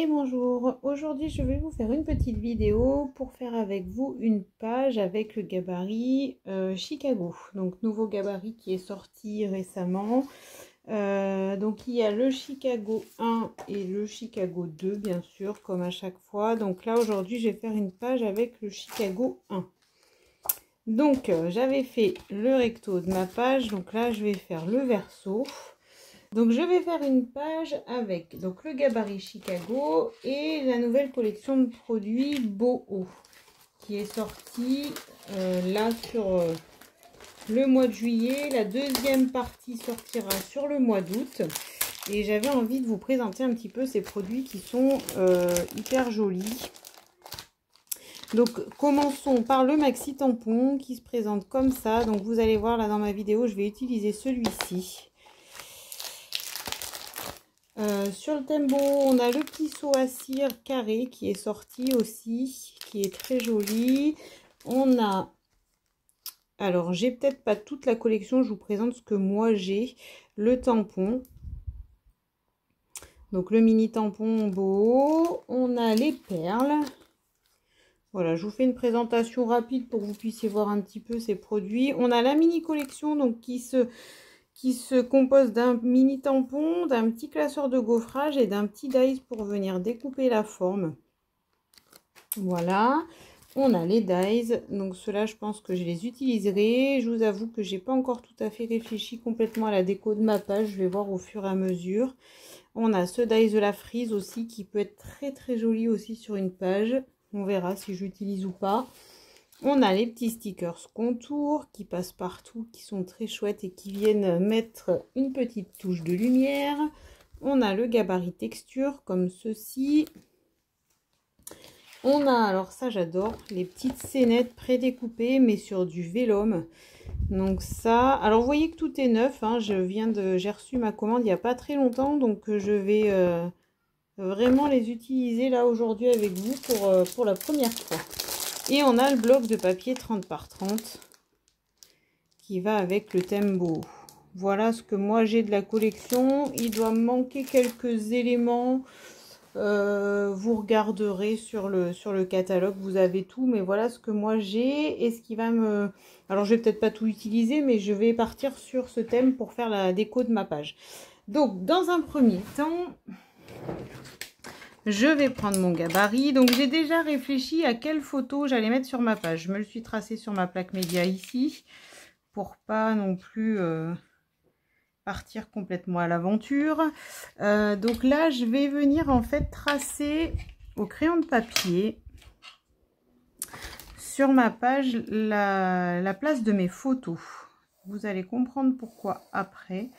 Et bonjour, aujourd'hui je vais vous faire une petite vidéo pour faire avec vous une page avec le gabarit Chicago. Donc nouveau gabarit qui est sorti récemment. Donc il y a le Chicago 1 et le Chicago 2 bien sûr comme à chaque fois. Donc là aujourd'hui je vais faire une page avec le Chicago 1. Donc j'avais fait le recto de ma page, donc là je vais faire le verso. Donc je vais faire une page avec donc le gabarit Chicago et la nouvelle collection de produits Boho qui est sortie là sur le mois de juillet. La deuxième partie sortira sur le mois d'août et j'avais envie de vous présenter un petit peu ces produits qui sont hyper jolis. Donc commençons par le maxi tampon qui se présente comme ça. Donc vous allez voir là dans ma vidéo, je vais utiliser celui-ci. Sur le Tembo, on a le petit seau à cire carré qui est sorti aussi, qui est très joli. On a, alors j'ai peut-être pas toute la collection, je vous présente ce que moi j'ai. Le tampon, donc le mini tampon Boho. On a les perles. Voilà, je vous fais une présentation rapide pour que vous puissiez voir un petit peu ces produits. On a la mini collection donc qui se compose d'un mini tampon, d'un petit classeur de gaufrage et d'un petit dies pour venir découper la forme. Voilà, on a les dies, donc ceux-là je pense que je les utiliserai. Je vous avoue que j'ai pas encore tout à fait réfléchi complètement à la déco de ma page, je vais voir au fur et à mesure. On a ce dies de la frise aussi qui peut être très joli aussi sur une page, on verra si j'utilise ou pas. On a les petits stickers contours qui passent partout, qui sont très chouettes et qui viennent mettre une petite touche de lumière. On a le gabarit texture comme ceci. On a, alors ça j'adore, les petites scénettes prédécoupées mais sur du vélum. Donc ça, alors vous voyez que tout est neuf, hein, j'ai reçu ma commande il n'y a pas très longtemps, donc je vais vraiment les utiliser là aujourd'hui avec vous pour la première fois. Et on a le bloc de papier 30 par 30 qui va avec le Tembo. Voilà ce que moi j'ai de la collection. Il doit me manquer quelques éléments. Vous regarderez sur le catalogue, vous avez tout. Mais voilà ce que moi j'ai. Et ce qui va me... Alors je vais peut-être pas tout utiliser, mais je vais partir sur ce thème pour faire la déco de ma page. Donc dans un premier temps... je vais prendre mon gabarit. Donc j'ai déjà réfléchi à quelle photo j'allais mettre sur ma page. Je me le suis tracé sur ma plaque média ici. Pour pas non plus partir complètement à l'aventure. Donc là je vais venir en fait tracer au crayon de papier sur ma page la place de mes photos. Vous allez comprendre pourquoi après.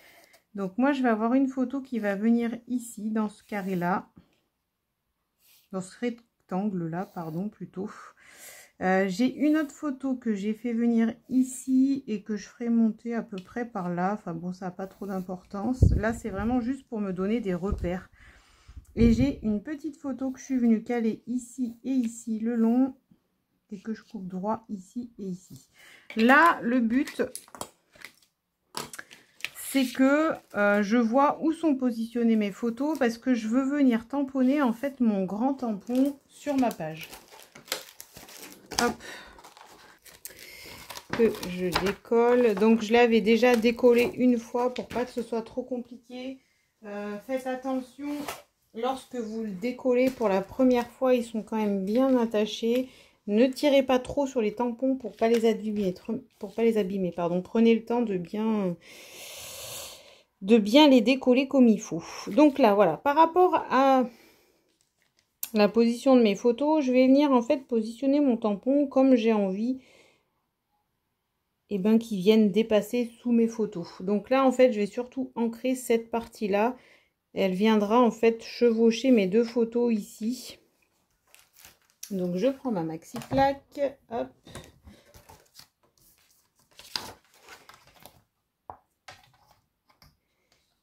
Donc moi je vais avoir une photo qui va venir ici dans ce carré là. Dans ce rectangle là, pardon, plutôt. J'ai une autre photo que j'ai fait venir ici et que je ferai monter à peu près par là. Enfin bon, ça n'a pas trop d'importance. Là, c'est vraiment juste pour me donner des repères. Et j'ai une petite photo que je suis venue caler ici et ici le long et que je coupe droit ici et ici. Là, le but, c'est que je vois où sont positionnées mes photos parce que je veux venir tamponner en fait mon grand tampon sur ma page. Hop, que je décolle. Donc je l'avais déjà décollé une fois pour pas que ce soit trop compliqué. Faites attention lorsque vous le décollez pour la première fois, ils sont quand même bien attachés. Ne tirez pas trop sur les tampons pour pas les abîmer. Pardon. Prenez le temps de bien les décoller comme il faut. Donc là voilà, par rapport à la position de mes photos, je vais venir en fait positionner mon tampon comme j'ai envie et ben qui viennent dépasser sous mes photos. Donc là en fait je vais surtout ancrer cette partie là. Elle viendra en fait chevaucher mes deux photos ici. Donc je prends ma maxi plaque, hop.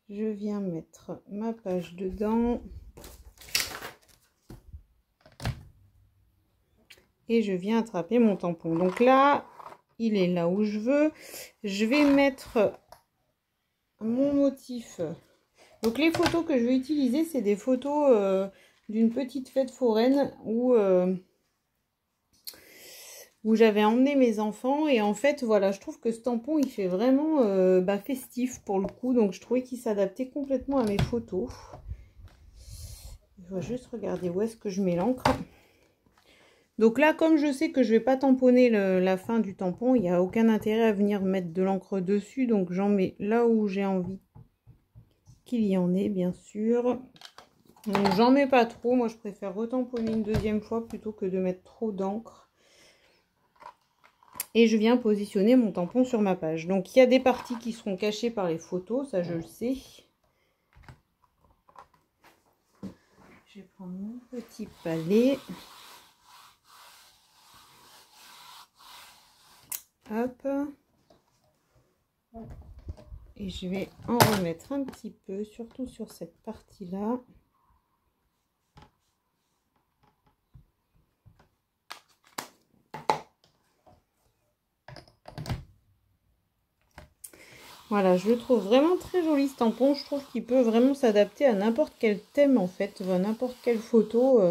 Je viens mettre ma page dedans. Et je viens attraper mon tampon. Donc là, il est là où je veux. Je vais mettre mon motif. Donc les photos que je vais utiliser, c'est des photos d'une petite fête foraine où j'avais emmené mes enfants. Et en fait, voilà, je trouve que ce tampon, il fait vraiment festif pour le coup. Donc, je trouvais qu'il s'adaptait complètement à mes photos. Je vais juste regarder où est-ce que je mets l'encre. Donc là, comme je sais que je vais pas tamponner la fin du tampon, il n'y a aucun intérêt à venir mettre de l'encre dessus. Donc j'en mets là où j'ai envie qu'il y en ait, bien sûr. Donc j'en mets pas trop. Moi, je préfère retamponner une deuxième fois plutôt que de mettre trop d'encre. Et je viens positionner mon tampon sur ma page. Donc il y a des parties qui seront cachées par les photos, ça je le sais. Je vais prendre mon petit palais. Hop. Et je vais en remettre un petit peu, surtout sur cette partie-là. Voilà, je le trouve vraiment très joli ce tampon. Je trouve qu'il peut vraiment s'adapter à n'importe quel thème en fait, n'importe quelle photo.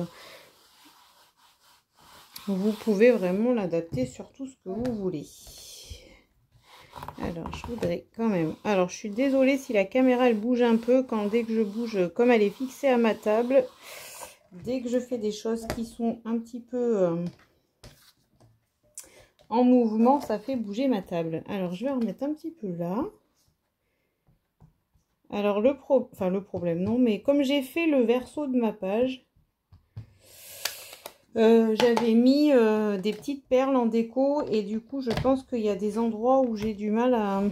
Vous pouvez vraiment l'adapter sur tout ce que vous voulez. Alors, je voudrais quand même... Alors, je suis désolée si la caméra, elle bouge un peu. Dès que je bouge, comme elle est fixée à ma table, dès que je fais des choses qui sont un petit peu en mouvement, ça fait bouger ma table. Alors, je vais remettre un petit peu là. Alors, le problème, non, mais comme j'ai fait le verso de ma page, j'avais mis des petites perles en déco et du coup, je pense qu'il y a des endroits où j'ai du mal à...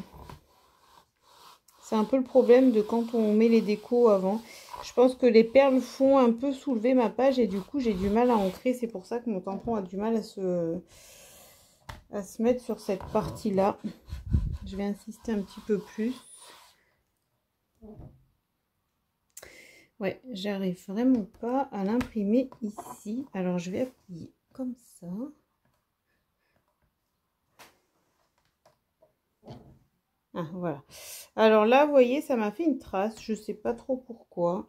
C'est un peu le problème de quand on met les décos avant. Je pense que les perles font un peu soulever ma page et du coup, j'ai du mal à ancrer. C'est pour ça que mon tampon a du mal à se mettre sur cette partie-là. Je vais insister un petit peu plus. Ouais, j'arrive vraiment pas à l'imprimer ici. Alors, je vais appuyer comme ça. Ah, voilà. Alors là, vous voyez, ça m'a fait une trace. Je sais pas trop pourquoi.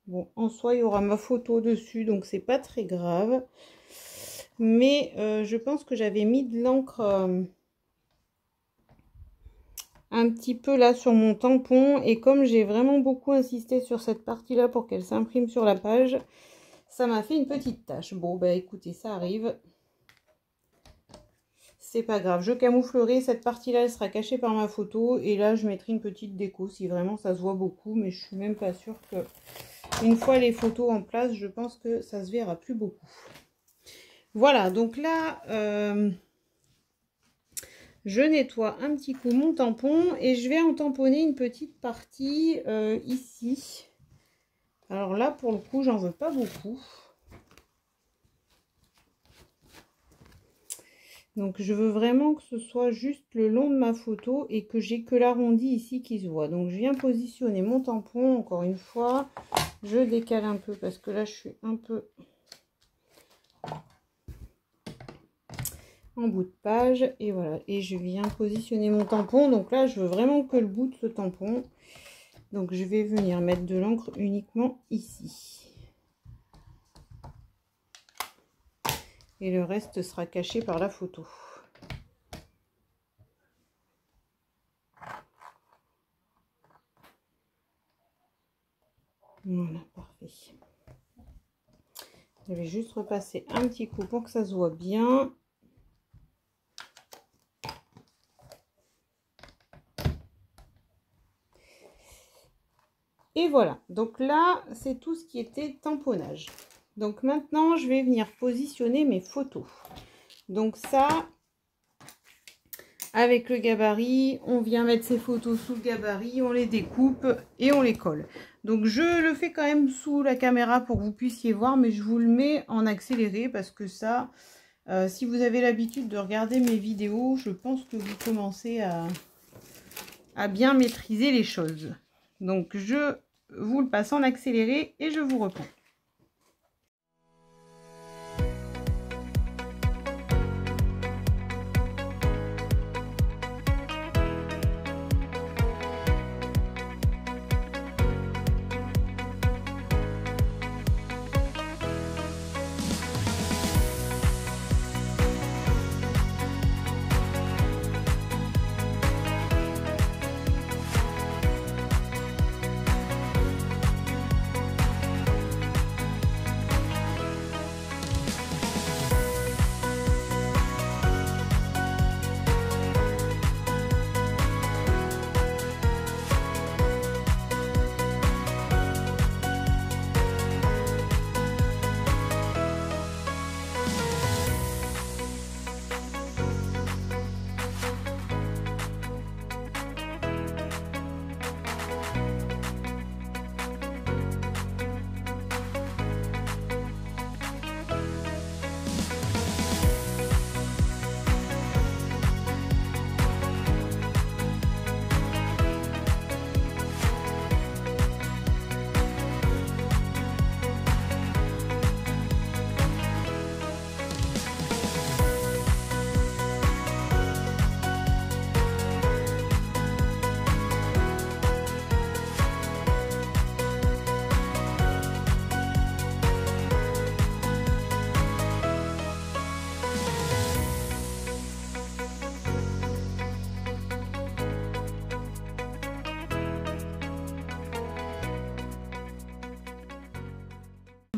Bon, en soi, il y aura ma photo dessus, donc c'est pas très grave. Mais je pense que j'avais mis de l'encre un petit peu là sur mon tampon. Et comme j'ai vraiment beaucoup insisté sur cette partie-là pour qu'elle s'imprime sur la page, ça m'a fait une petite tache. Bon, bah écoutez, ça arrive. C'est pas grave. Je camouflerai. Cette partie-là, elle sera cachée par ma photo. Et là, je mettrai une petite déco si vraiment ça se voit beaucoup. Mais je suis même pas sûre que... Une fois les photos en place, je pense que ça se verra plus beaucoup. Voilà, donc là, je nettoie un petit coup mon tampon et je vais en tamponner une petite partie ici. Alors là, pour le coup, j'en veux pas beaucoup. Donc, je veux vraiment que ce soit juste le long de ma photo et que j'ai que l'arrondi ici qui se voit. Donc, je viens positionner mon tampon, encore une fois. Je décale un peu parce que là, je suis un peu en bout de page. Et voilà. Et je viens positionner mon tampon. Donc là, je veux vraiment que le bout de ce tampon. Donc, je vais venir mettre de l'encre uniquement ici. Et le reste sera caché par la photo. Voilà, parfait. Je vais juste repasser un petit coup pour que ça se voit bien. Et voilà, donc là, c'est tout ce qui était tamponnage. Donc maintenant, je vais venir positionner mes photos. Donc ça, avec le gabarit, on vient mettre ces photos sous le gabarit, on les découpe et on les colle. Donc je le fais quand même sous la caméra pour que vous puissiez voir, mais je vous le mets en accéléré parce que ça, si vous avez l'habitude de regarder mes vidéos, je pense que vous commencez à bien maîtriser les choses. Donc je vous le passe en accéléré et je vous reprends.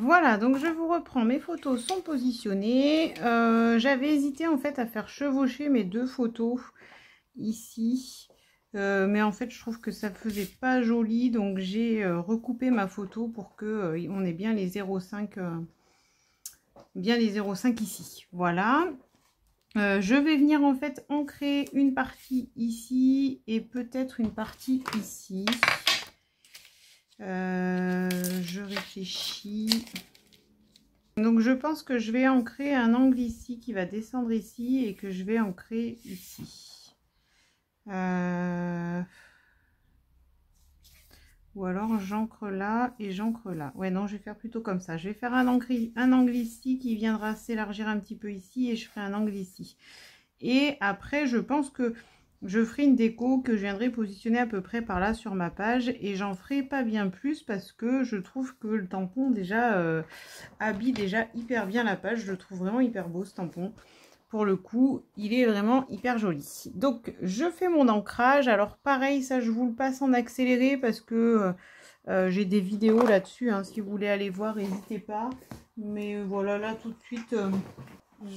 Voilà, donc je vous reprends, mes photos sont positionnées. J'avais hésité en fait à faire chevaucher mes deux photos ici. Mais en fait je trouve que ça faisait pas joli, donc j'ai recoupé ma photo pour que on ait bien les 0,5 ici. Voilà. Je vais venir en fait ancrer une partie ici et peut-être une partie ici. Je réfléchis. Donc je pense que je vais ancrer un angle ici qui va descendre ici et que je vais ancrer ici. Ou alors j'ancre là et j'ancre là. Ouais, non, je vais faire plutôt comme ça. Je vais faire un angle ici qui viendra s'élargir un petit peu ici et je ferai un angle ici. Et après, je pense que je ferai une déco que je viendrai positionner à peu près par là sur ma page. Et j'en ferai pas bien plus parce que je trouve que le tampon déjà habille déjà hyper bien la page. Je le trouve vraiment hyper beau ce tampon. Pour le coup, il est vraiment hyper joli. Donc, je fais mon ancrage. Alors, pareil, ça, je vous le passe en accéléré parce que j'ai des vidéos là-dessus. Hein, si vous voulez aller voir, n'hésitez pas. Mais voilà, là, tout de suite,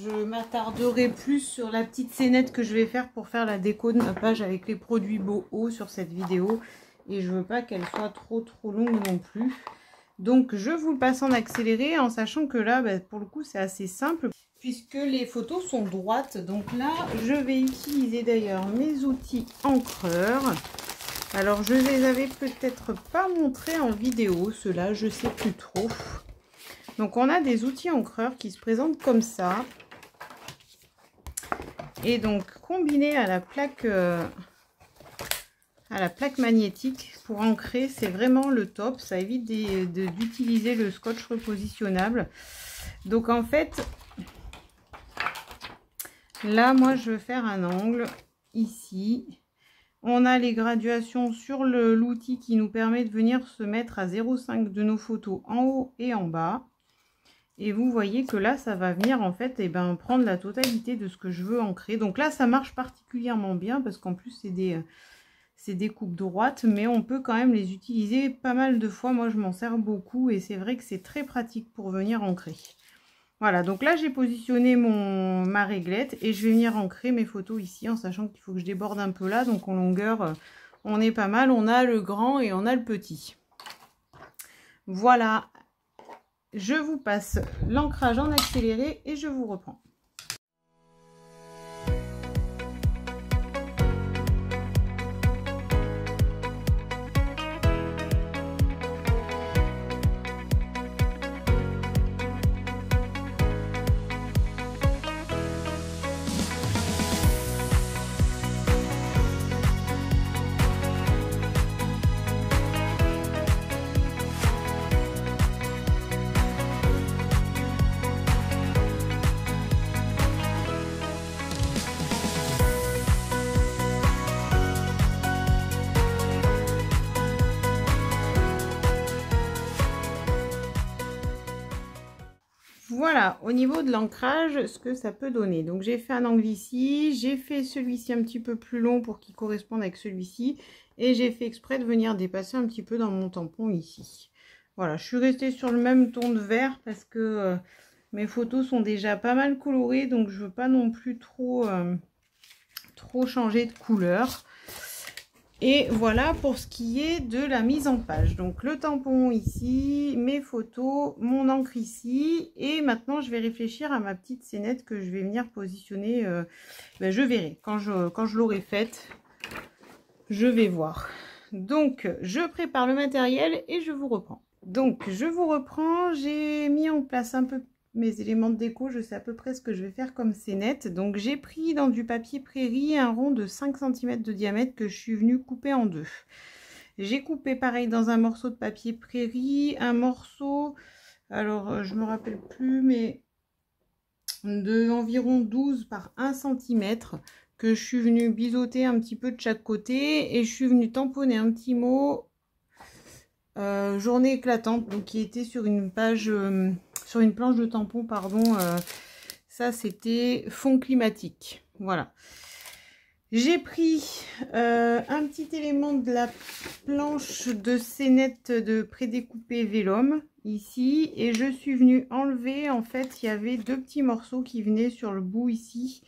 je m'attarderai plus sur la petite scénette que je vais faire pour faire la déco de ma page avec les produits Boho sur cette vidéo. Et je veux pas qu'elle soit trop longue non plus. Donc, je vous le passe en accéléré en sachant que là, bah, pour le coup, c'est assez simple. Puisque les photos sont droites. Donc là, je vais utiliser d'ailleurs mes outils encreurs. Alors, je les avais peut-être pas montrés en vidéo, ceux-là, je sais plus trop. Donc, on a des outils encreurs qui se présentent comme ça. Et donc, combinés à la plaque magnétique pour ancrer, c'est vraiment le top. Ça évite d'utiliser le scotch repositionnable. Donc, en fait... Là, moi, je veux faire un angle ici. On a les graduations sur l'outil qui nous permet de venir se mettre à 0,5 de nos photos en haut et en bas. Et vous voyez que là, ça va venir en fait prendre la totalité de ce que je veux ancrer. Donc là, ça marche particulièrement bien parce qu'en plus, c'est des coupes droites. Mais on peut quand même les utiliser pas mal de fois. Moi, je m'en sers beaucoup et c'est vrai que c'est très pratique pour venir ancrer. Voilà, donc là j'ai positionné ma réglette et je vais venir ancrer mes photos ici en sachant qu'il faut que je déborde un peu là. Donc en longueur, on est pas mal. On a le grand et on a le petit. Voilà, je vous passe l'ancrage en accéléré et je vous reprends. Voilà, au niveau de l'ancrage, ce que ça peut donner. Donc, j'ai fait un angle ici. J'ai fait celui-ci un petit peu plus long pour qu'il corresponde avec celui-ci. Et j'ai fait exprès de venir dépasser un petit peu dans mon tampon ici. Voilà, je suis restée sur le même ton de vert parce que mes photos sont déjà pas mal colorées. Donc, je veux pas non plus trop changer de couleur. Et voilà pour ce qui est de la mise en page. Donc le tampon ici, mes photos, mon encre ici. Et maintenant je vais réfléchir à ma petite scénette que je vais venir positionner. Je verrai. Quand je l'aurai faite, je vais voir. Donc je prépare le matériel et je vous reprends. Donc je vous reprends. J'ai mis en place un peu mes éléments de déco. Je sais à peu près ce que je vais faire comme scénette. Donc j'ai pris dans du papier prairie un rond de 5 cm de diamètre que je suis venue couper en deux. J'ai coupé pareil dans un morceau de papier prairie, un morceau, alors je me rappelle plus, mais de environ 12 par 1 cm que je suis venue biseauter un petit peu de chaque côté et je suis venue tamponner un petit mot journée éclatante, donc qui était sur une page, sur une planche de tampon, pardon. Ça c'était fond climatique, voilà. J'ai pris un petit élément de la planche de scénette de prédécoupé Vélum ici et je suis venue enlever, en fait il y avait deux petits morceaux qui venaient sur le bout ici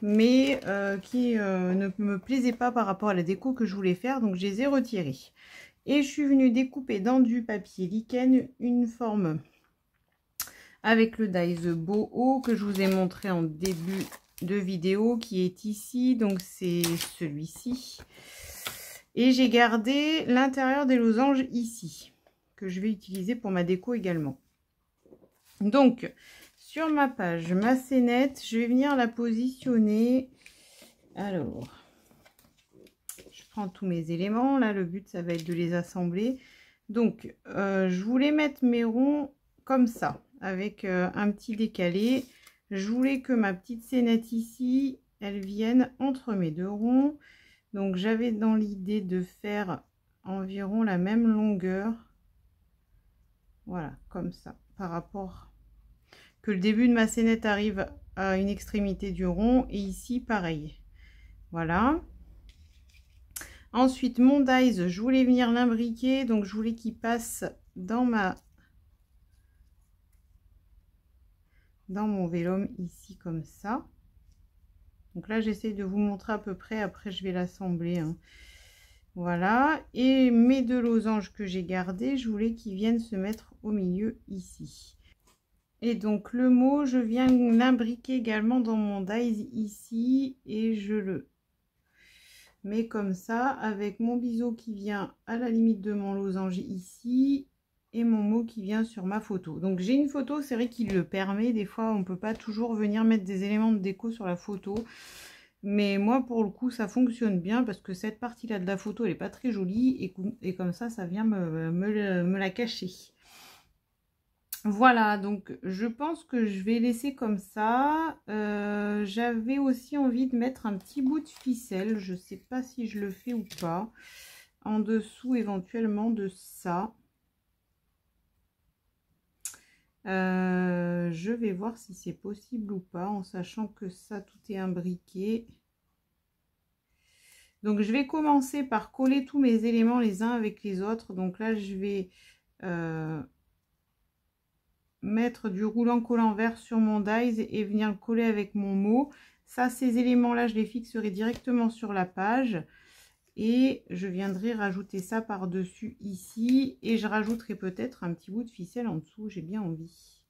mais qui ne me plaisaient pas par rapport à la déco que je voulais faire, donc je les ai retirés et je suis venue découper dans du papier lichen une forme avec le dies boho que je vous ai montré en début de vidéo, qui est ici, donc c'est celui-ci, et j'ai gardé l'intérieur des losanges ici que je vais utiliser pour ma déco également. Donc sur ma page ma scénette, je vais venir la positionner. Alors je prends tous mes éléments là, le but ça va être de les assembler. Donc je voulais mettre mes ronds comme ça avec un petit décalé. Je voulais que ma petite scénette ici, elle vienne entre mes deux ronds. Donc j'avais dans l'idée de faire environ la même longueur. Voilà, comme ça. Par rapport que le début de ma scénette arrive à une extrémité du rond. Et ici, pareil. Voilà. Ensuite, mon dies, je voulais venir l'imbriquer. Donc je voulais qu'il passe dans mon vélum ici comme ça. Donc là j'essaie de vous montrer à peu près, après je vais l'assembler hein. Voilà, et mes deux losanges que j'ai gardés, je voulais qu'ils viennent se mettre au milieu ici. Et donc le mot, je viens l'imbriquer également dans mon dies ici et je le mets comme ça avec mon biseau qui vient à la limite de mon losange ici et mon mot qui vient sur ma photo. Donc j'ai une photo, c'est vrai qu'il le permet, des fois on peut pas toujours venir mettre des éléments de déco sur la photo, mais moi pour le coup ça fonctionne bien parce que cette partie là de la photo elle est pas très jolie et comme ça vient me la cacher. Voilà, donc je pense que je vais laisser comme ça. J'avais aussi envie de mettre un petit bout de ficelle, je sais pas si je le fais ou pas, en dessous éventuellement de ça. Je vais voir si c'est possible ou pas, en sachant que ça tout est imbriqué. Donc je vais commencer par coller tous mes éléments les uns avec les autres. Donc là je vais mettre du roulant collant vert sur mon dies et venir le coller avec mon mot. Ça, ces éléments là je les fixerai directement sur la page et je viendrai rajouter ça par dessus ici et je rajouterai peut-être un petit bout de ficelle en dessous, j'ai bien envie,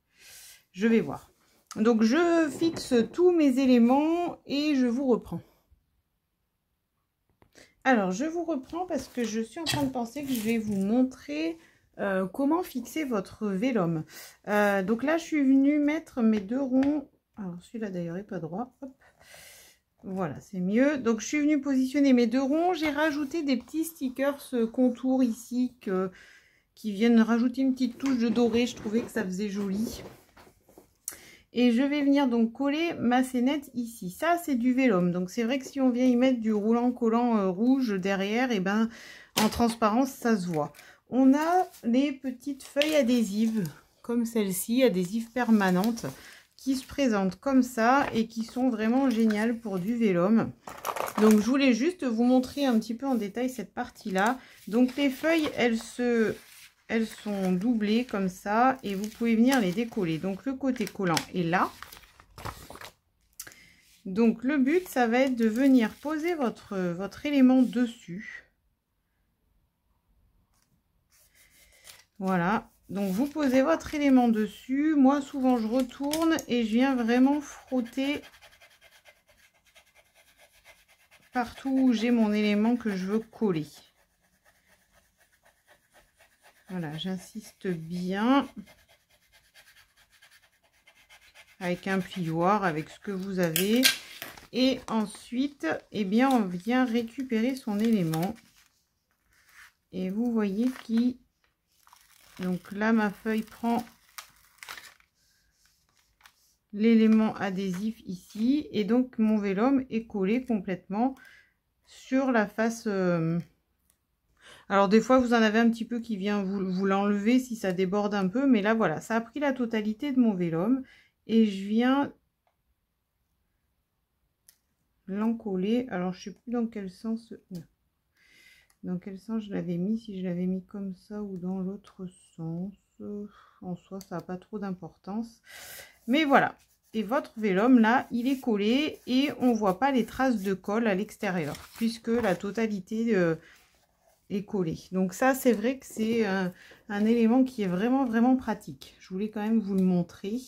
je vais voir. Donc je fixe tous mes éléments et je vous reprends. Alors je vous reprends parce que je suis en train de penser que je vais vous montrer comment fixer votre vélum. Donc là je suis venue mettre mes deux ronds, alors celui-là d'ailleurs n'est pas droit, hop. Voilà, c'est mieux. Donc je suis venue positionner mes deux ronds, j'ai rajouté des petits stickers contours ici qui viennent rajouter une petite touche de doré, je trouvais que ça faisait joli. Et je vais venir donc coller ma scénette ici. Ça c'est du vélum, donc c'est vrai que si on vient y mettre du roulant collant rouge derrière, et ben en transparence ça se voit. On a les petites feuilles adhésives comme celle-ci, adhésives permanentes, qui se présentent comme ça et qui sont vraiment géniales pour du vélum. Donc je voulais juste vous montrer un petit peu en détail cette partie là. Donc les feuilles elles sont doublées comme ça et vous pouvez venir les décoller. Donc le côté collant est là. Donc le but ça va être de venir poser votre élément dessus. Voilà, donc vous posez votre élément dessus. Moi souvent je retourne et je viens vraiment frotter partout où j'ai mon élément que je veux coller. Voilà, j'insiste bien avec un plioir, avec ce que vous avez. Et ensuite, eh bien, on vient récupérer son élément. Et vous voyez qui... Donc là, ma feuille prend l'élément adhésif ici. Et donc, mon vélum est collé complètement sur la face... Alors, des fois, vous en avez un petit peu qui vient vous l'enlever si ça déborde un peu. Mais là, voilà, ça a pris la totalité de mon vélum. Et je viens l'encoller. Alors je sais plus dans quel sens, je l'avais mis, si je l'avais mis comme ça ou dans l'autre sens. En soi ça n'a pas trop d'importance, mais voilà. Et votre vélum là il est collé et on voit pas les traces de colle à l'extérieur puisque la totalité est collée. Donc ça c'est vrai que c'est un élément qui est vraiment pratique. Je voulais quand même vous le montrer.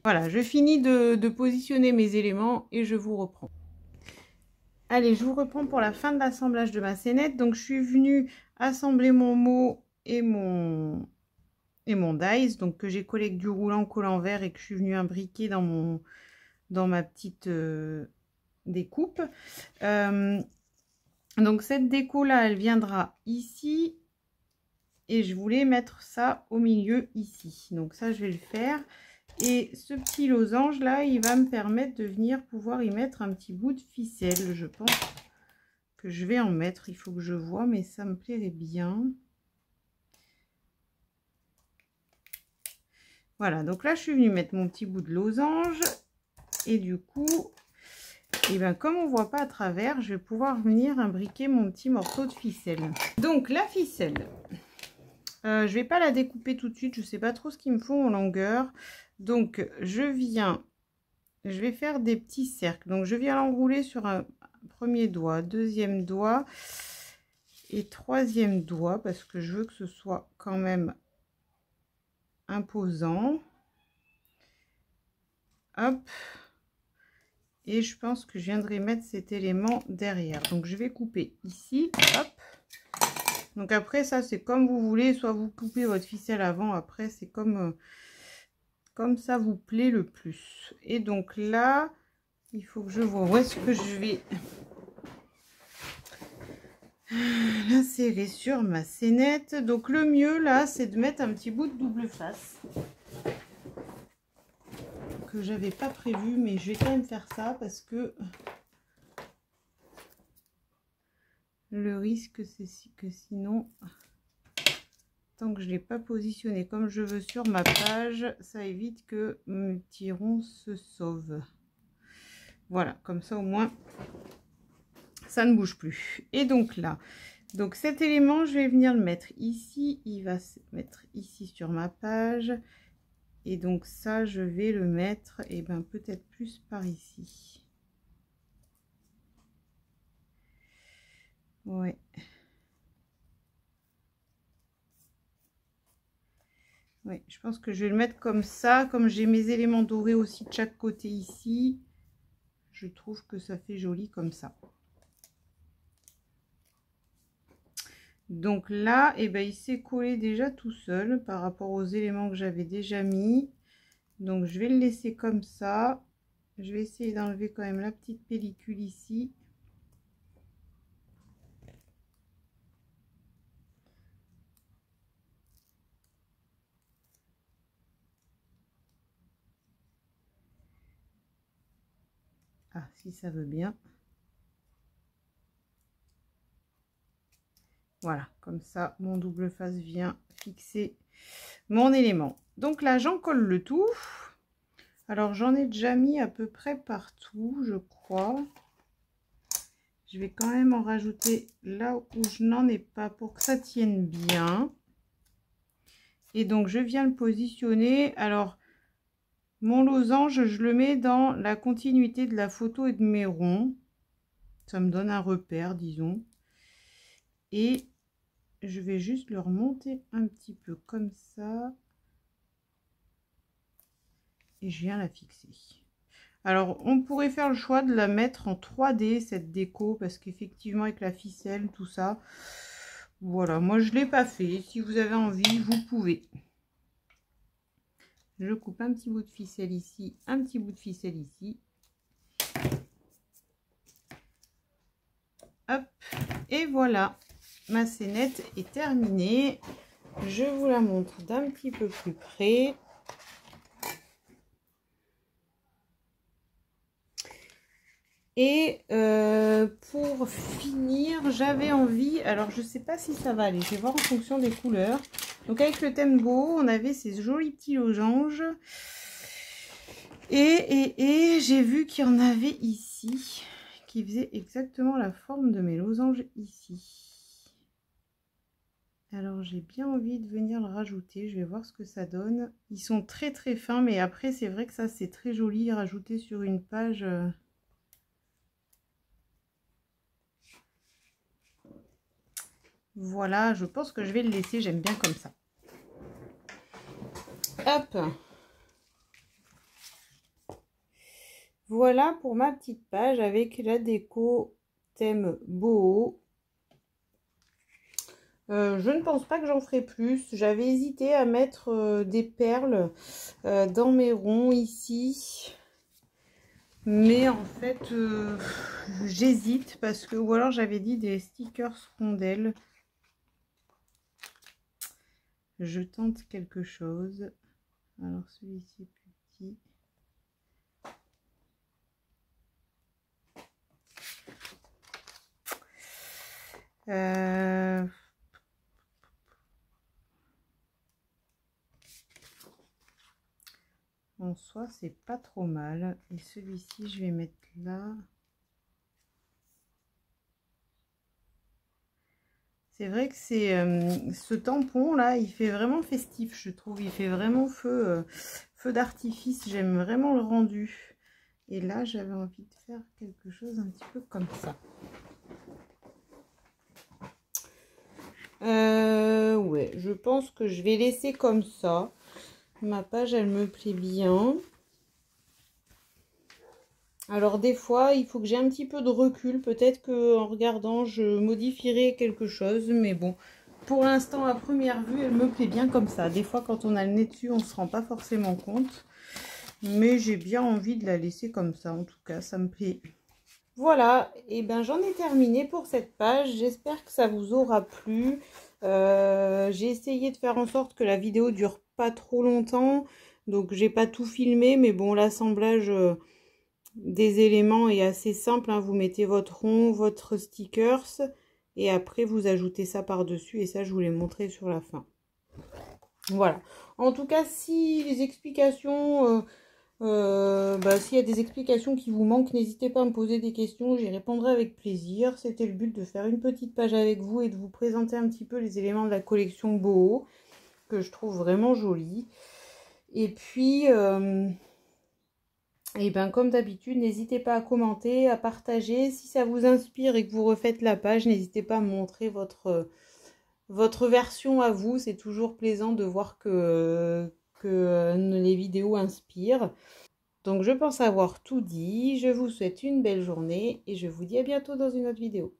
Voilà, je finis de positionner mes éléments et je vous reprends. Allez, je vous reprends pour la fin de l'assemblage de ma scénette. Donc je suis venue assembler mon mot et mon dies, donc que j'ai collé avec du roulant collant vert et que je suis venue imbriquer dans ma petite découpe. Donc cette déco là elle viendra ici et je voulais mettre ça au milieu ici, donc ça je vais le faire. Et ce petit losange là il va me permettre de venir pouvoir y mettre un petit bout de ficelle. Je pense que je vais en mettre, il faut que je vois, mais ça me plairait bien. Voilà, donc là je suis venue mettre mon petit bout de losange et du coup et bien comme on voit pas à travers, je vais pouvoir venir imbriquer mon petit morceau de ficelle. Donc la ficelle, je vais pas la découper tout de suite, je sais pas trop ce qu'il me faut en longueur, donc je vais faire des petits cercles. Donc je viens l'enrouler sur un premier doigt, deuxième doigt et troisième doigt parce que je veux que ce soit quand même imposant. Hop. Et je pense que je viendrai mettre cet élément derrière. Donc je vais couper ici, hop. Donc après ça c'est comme vous voulez, soit vous coupez votre ficelle avant, après c'est comme ça vous plaît le plus. Et donc là il faut que je vois où est-ce que je vais l'insérer sur ma scénette. Donc le mieux là c'est de mettre un petit bout de double face que j'avais pas prévu, mais je vais quand même faire ça parce que le risque c'est que sinon, tant que je l'ai pas positionné comme je veux sur ma page, ça évite que mes petits ronds se sauvent. Voilà, comme ça au moins ça ne bouge plus. Et donc là, donc cet élément je vais venir le mettre ici, il va se mettre ici sur ma page. Et donc ça, je vais le mettre, et ben peut-être plus par ici. Ouais. Ouais, je pense que je vais le mettre comme ça. Comme j'ai mes éléments dorés aussi de chaque côté ici, je trouve que ça fait joli comme ça. Donc là, et ben il s'est collé déjà tout seul par rapport aux éléments que j'avais déjà mis. Donc je vais le laisser comme ça. Je vais essayer d'enlever quand même la petite pellicule ici. Ah, si ça veut bien. Voilà, comme ça, mon double face vient fixer mon élément. Donc là, j'en colle le tout. Alors, j'en ai déjà mis à peu près partout, je crois. Je vais quand même en rajouter là où je n'en ai pas pour que ça tienne bien. Et donc, je viens le positionner. Alors, mon losange, je le mets dans la continuité de la photo et de mes ronds. Ça me donne un repère, disons. Et je vais juste le remonter un petit peu comme ça. Et je viens la fixer. Alors, on pourrait faire le choix de la mettre en 3D, cette déco, parce qu'effectivement, avec la ficelle, tout ça, voilà, moi, je ne l'ai pas fait. Si vous avez envie, vous pouvez. Je coupe un petit bout de ficelle ici, un petit bout de ficelle ici. Hop, et voilà, ma scénette est terminée. Je vous la montre d'un petit peu plus près. Et pour finir, j'avais envie, alors je sais pas si ça va aller, je vais voir en fonction des couleurs. Donc avec le thème beau, on avait ces jolis petits losanges. Et j'ai vu qu'il y en avait ici qui faisait exactement la forme de mes losanges ici. Alors j'ai bien envie de venir le rajouter, je vais voir ce que ça donne. Ils sont très très fins, mais après c'est vrai que ça c'est très joli rajouter sur une page. Voilà, je pense que je vais le laisser, j'aime bien comme ça. Hop. Voilà pour ma petite page avec la déco thème boho. Je ne pense pas que j'en ferai plus. J'avais hésité à mettre des perles dans mes ronds ici. Mais en fait, j'hésite parce que... Ou alors j'avais dit des stickers rondelles. Je tente quelque chose. Alors celui-ci est plus petit. En soi, c'est pas trop mal. Et celui-ci, je vais mettre là. C'est vrai que c'est ce tampon là, il fait vraiment festif, je trouve. Il fait vraiment feu d'artifice. J'aime vraiment le rendu. Et là, j'avais envie de faire quelque chose un petit peu comme ça. Ouais, je pense que je vais laisser comme ça. Ma page, elle me plaît bien. Alors des fois, il faut que j'ai un petit peu de recul. Peut-être qu'en regardant, je modifierai quelque chose. Mais bon, pour l'instant, à première vue, elle me plaît bien comme ça. Des fois, quand on a le nez dessus, on ne se rend pas forcément compte. Mais j'ai bien envie de la laisser comme ça. En tout cas, ça me plaît. Voilà, et ben j'en ai terminé pour cette page. J'espère que ça vous aura plu. J'ai essayé de faire en sorte que la vidéo dure pas trop longtemps. Donc j'ai pas tout filmé, mais bon, l'assemblage des éléments est assez simple, hein. Vous mettez votre rond, votre stickers et après vous ajoutez ça par dessus et ça je vous l'ai montré sur la fin. Voilà, en tout cas si les explications s'il y a des explications qui vous manquent, n'hésitez pas à me poser des questions, j'y répondrai avec plaisir. C'était le but de faire une petite page avec vous et de vous présenter un petit peu les éléments de la collection boho que je trouve vraiment jolie. Et puis et ben comme d'habitude, n'hésitez pas à commenter, à partager. Si ça vous inspire et que vous refaites la page, n'hésitez pas à me montrer votre version à vous. C'est toujours plaisant de voir que les vidéos inspirent. Donc je pense avoir tout dit. Je vous souhaite une belle journée et je vous dis à bientôt dans une autre vidéo.